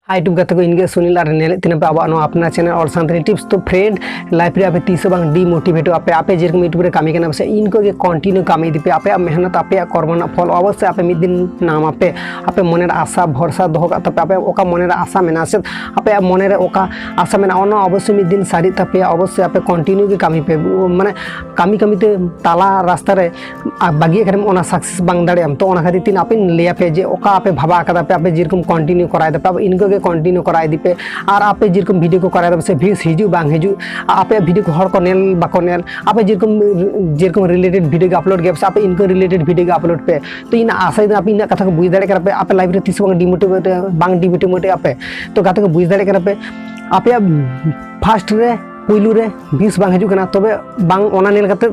High YouTube गाते को इनके सुनील और नेले तीन पे अब अपना चैनल और सानताली टिप्स तो फ्रेंड लाइफ रे आपे तीसो बांग डिमोटिवेट आपे आपे जेरकम यूट्यूब रे कामी करना से इनको के कंटिन्यू कामी दिपे आपे मेहनत आपे कर्मना फल अवश्य आपे मिद दिन नाम आपे आपे मनेर आशा भरसा दोह तपे आपे ओका मनेर आशा मेना से आपे मनेर ओका आशा मेना ओना अवश्य मिद दिन सारी तपे अवश्य आपे कंटिन्यू के कामी पे माने कामी कामी ते ताला रास्ता रे बागी करम ओना सक्सेस बांग दाड़े तो ओना खातिर तीन आपे ले आपे जे ओका आपे भाबा कदा पे आपे जेरकम कंटिन्यू कराय दे आपे इनको कंटिन्यू कराई दीपे और आपे जेरकम वीडियो को कराई दे व्यूज हिजू बांग हिजू आपे वीडियो को हर को नेल बाको नेल आपे जेरकम रिलेटेड वीडियो को अपलोड गया आपे इनको रिलेटेड वीडियो को अपलोड पे तो इन आशा आप इन कथा को बुझ दाड़े कर आपे लाइफ रे तीस बांग डिमोटिवेट आपे तो गाते को बुझ दाड़े कर आपे फास्ट रे पुलू रे बीस बांग हजू तबे बांग ओना नेल कते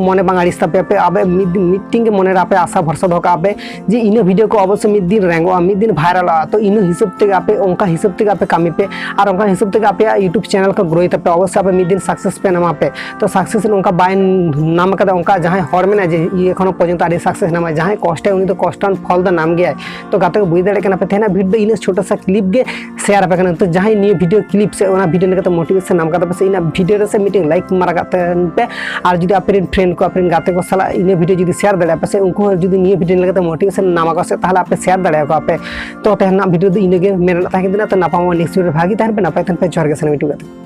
मने बांग आड़िस पे आबे मीटिंग के मने आपे आशा भरसा दो आपे जे इन वीडियो को अवश्य मिद दिन रैंगो मिद दिन वायरल तो इन हिसाब ते आपे ओंका हिसाब ते आपे कामी पे और ओंका हिसाब ते आपे यूट्यूब चैनल का ग्रोथ पे अवश्य आपे मिद दिन सक्सेस पे नामा पे तो सक्सेस ओंका बाय नाम कदा ओंका जहां हर मेना जे एखोनो पर्यंत आड़ी सक्सेस नामा जहां कष्ट है उनी तो कष्टन फल द नाम गया तो गाते को बुझ दाड़े कना पे थेना वीडियो इन छोटा सा क्लिप गे शेयर पे कना तो जहां न्यू वीडियो क्लिप से ओना वीडियो ने मोटिवेशन नाम कदा पे इन वीडियो से मीटिंग लाइक मारा पे और जो अपने फ्रेंड को अपने गाते को सला इन वीडियो जो शेयर दाड़े पे उनको जो न्यू वीडियो लगाते मोटिवेशन नामा को से ताहले आपे शेयर दाड़े को आपे तो तेहना वीडियो इन मेरे तो नापाम नेक्स्ट वीडियो भागी तहन पे नापाय तहन पे जोहार गे यूट्यूब।